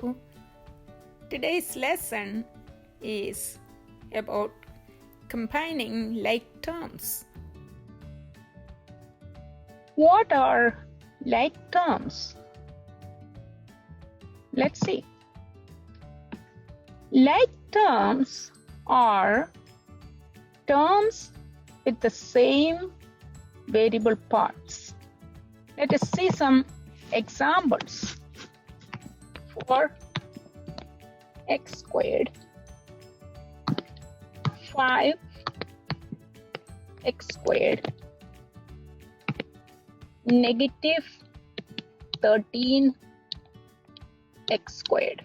Hello, today's lesson is about combining like terms. What are like terms? Let's see. Like terms are terms with the same variable parts. Let us see some examples. For x squared, 5x squared, negative 13x squared.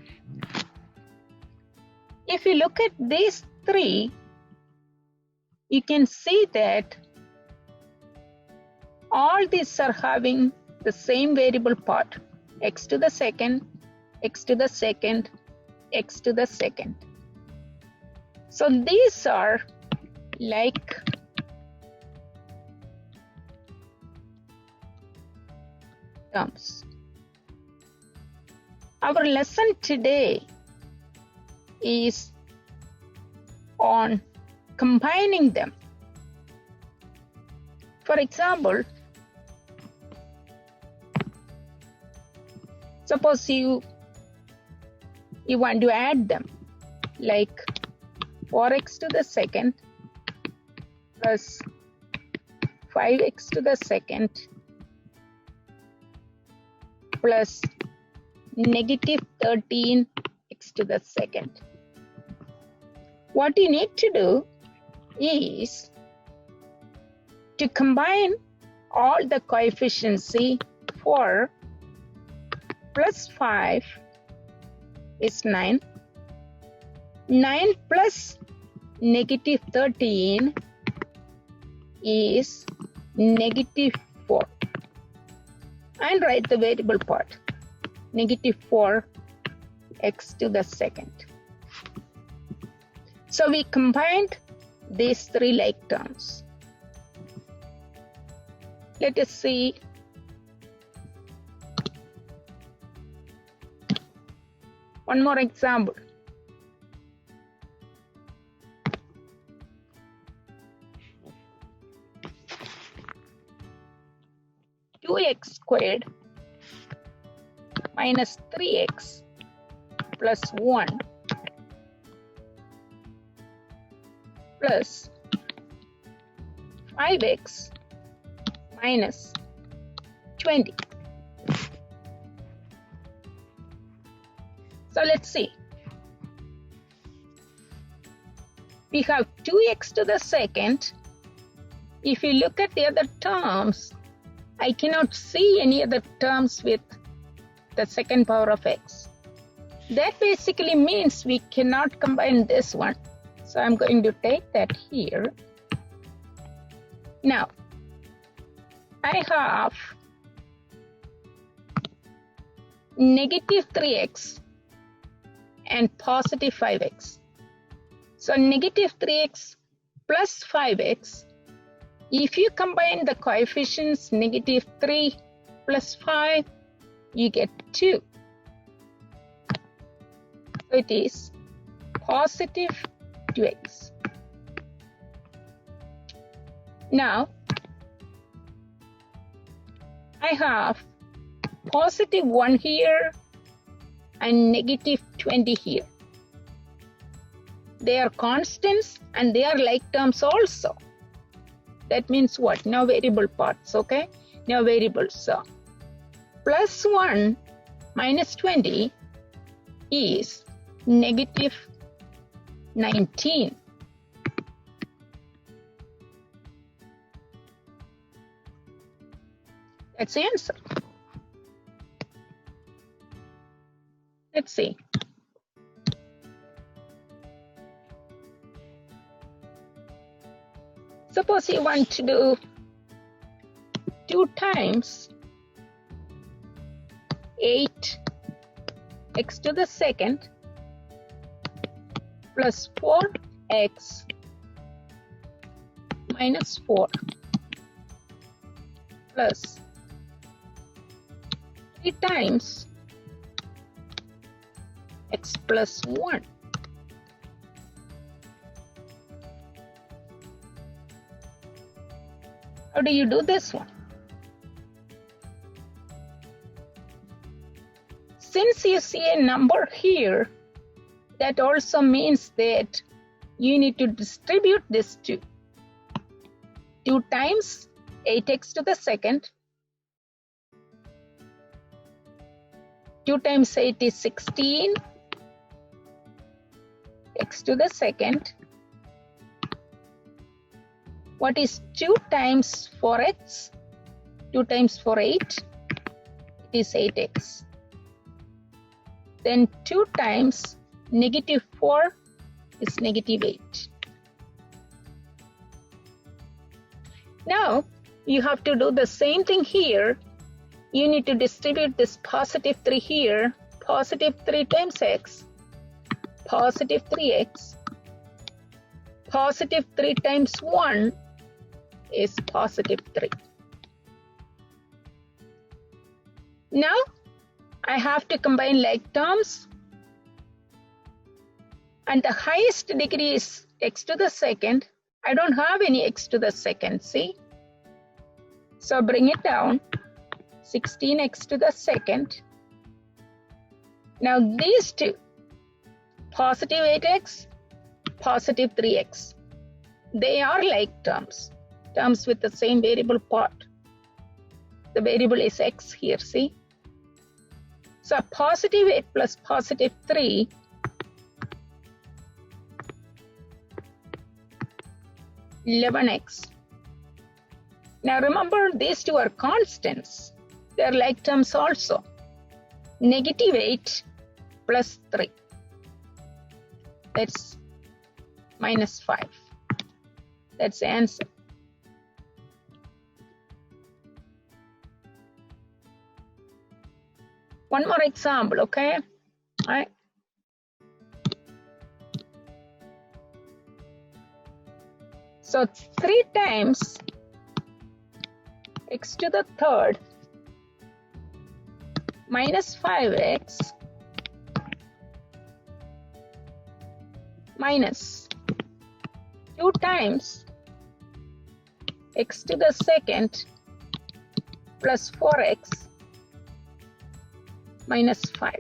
If you look at these three, you can see that all these are having the same variable part, x to the second, x to the second, x to the second. So these are like terms. Our lesson today is on combining them. For example, suppose you want to add them, like 4x to the second plus 5x to the second plus negative 13x to the second. What you need to do is to combine all the coefficients. See, 4 plus 5 is 9. 9 plus negative 13 is negative 4. And write the variable part, negative 4x to the second. So we combined these three like terms. Let us see. One more example. Two x squared minus 3x plus 1 plus 5x minus 20. So let's see. We have 2x to the second. If you look at the other terms, I cannot see any other terms with the second power of x. That basically means we cannot combine this one. So I'm going to take that here. Now, I have negative 3x and positive 5x. So negative 3x plus 5x, if you combine the coefficients negative 3 plus 5, you get 2. So it is positive 2x. Now, I have positive 1 here and negative 20 here. They are constants and they are like terms also. That means what? No variable parts, okay? No variables. So, plus 1 minus 20 is negative 19. That's the answer. Let's see. Suppose you want to do 2 times 8x to the second plus 4x minus 4 plus 3 times x plus 1. How do you do this one? Since you see a number here, that also means that you need to distribute this 2. 2 times 8x to the second. 2 times 8 is 16 x to the second. What is 2 times 4x? 2 times 4, 8. It is 8x. Then 2 times negative 4 is negative 8. Now you have to do the same thing here. You need to distribute this positive 3 here. Positive 3 times x, positive 3x. Positive 3 times 1 is positive 3. Now I have to combine like terms, and the highest degree is x to the second. I don't have any x to the second, see? So bring it down, 16x to the second. Now these two, positive 8x, positive 3x, they are like terms with the same variable part. The variable is x here, see? So positive 8 plus positive 3 11x. Now remember, these two are constants. They are like terms also. Negative 8 plus 3. That's minus 5. That's the answer. One more example, okay? All right. So 3 times x to the third minus 5x minus 2 times x to the second plus 4x minus 5.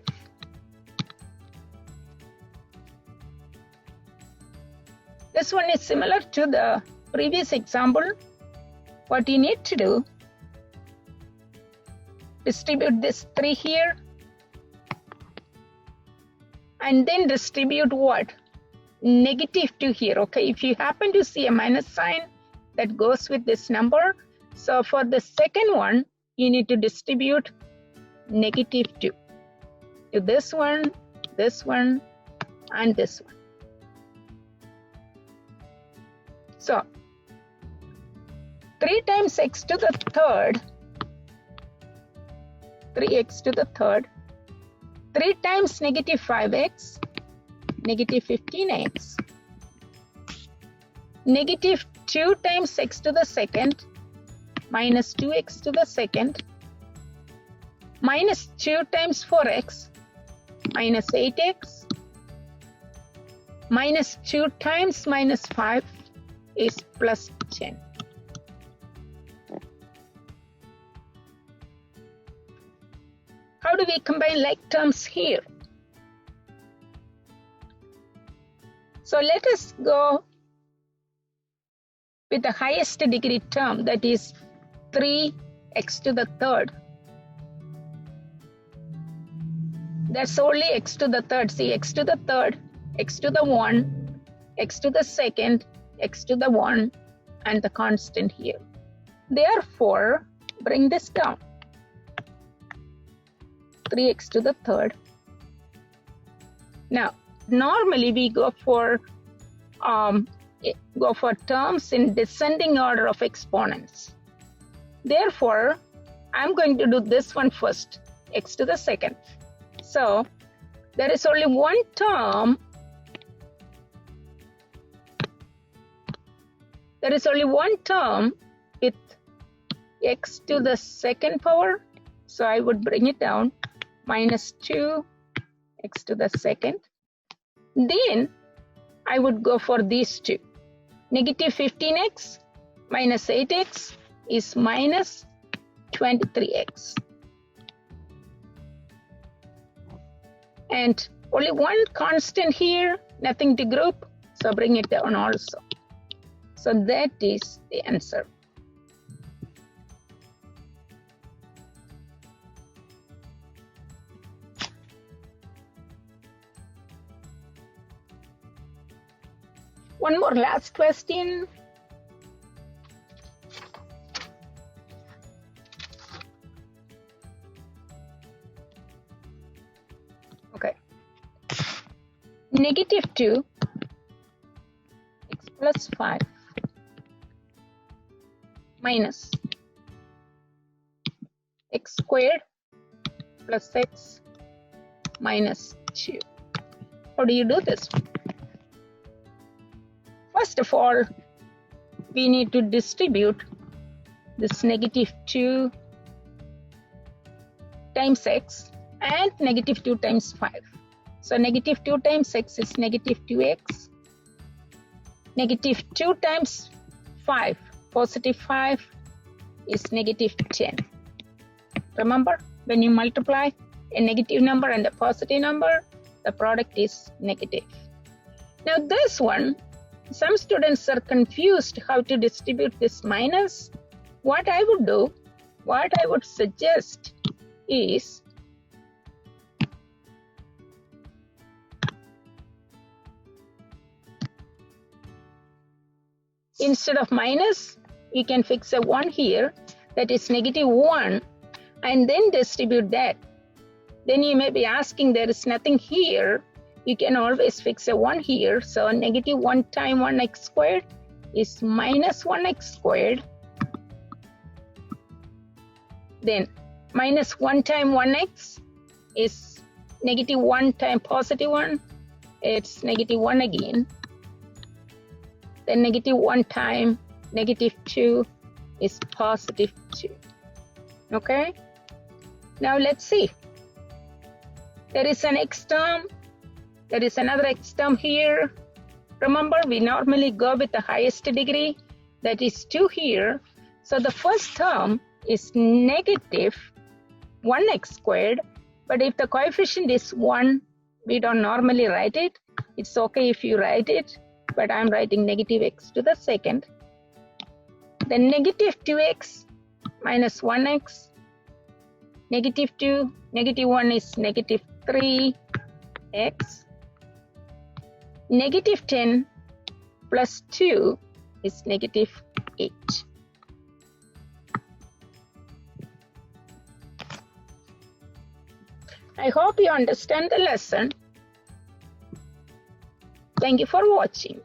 This one is similar to the previous example. What you need to do, distribute this 3 here and then distribute what? Negative 2 here, okay? If you happen to see a minus sign, that goes with this number. So for the second one, you need to distribute negative 2 to this one, and this one. So 3 times x to the third, 3x to the third, 3 times negative 5x, negative 15x, negative 2 times x to the second, minus 2x to the second, minus 2 times 4x, minus 8x, minus 2 times minus 5 is plus 10. How do we combine like terms here? So let us go with the highest degree term, that is 3x to the third. That's only x to the third. See, x to the third, x to the 1, x to the second, x to the 1, and the constant here. Therefore, bring this down. 3x to the third. Now, normally we go for terms in descending order of exponents. Therefore, I'm going to do this one first, x to the second. So, there is only one term. There is only one term with x to the second power. So I would bring it down, minus 2 x to the second. Then I would go for these two. Negative 15x minus 8x is minus 23x. And only one constant here, nothing to group, so bring it down also. So that is the answer. One more last question. Okay. Negative 2 x plus 5 minus x squared plus x minus 2. How do you do this? First of all, we need to distribute this negative 2 times x and negative 2 times 5. So negative 2 times x is negative 2x. Negative 2 times 5, positive 5, is negative 10. Remember, when you multiply a negative number and a positive number, the product is negative. Now this one, some students are confused how to distribute this minus. What I would do, what I would suggest is instead of minus, you can fix a 1 here, that is negative 1, and then distribute that. Then you may be asking, there is nothing here. You can always fix a 1 here. So negative 1 times 1x squared is minus 1x squared. Then minus 1 times 1x is negative 1 times positive 1. It's negative 1 again. Then negative 1 times negative 2 is positive 2. Okay? Now let's see. There is an x term. There is another x term here. Remember, we normally go with the highest degree. That is 2 here. So the first term is negative 1x squared. But if the coefficient is 1, we don't normally write it. It's okay if you write it. But I'm writing negative x to the second. Then negative 2x minus 1x. Negative 2, negative 1 is negative 3x. Negative 10 plus 2 is negative 8. I hope you understand the lesson. Thank you for watching.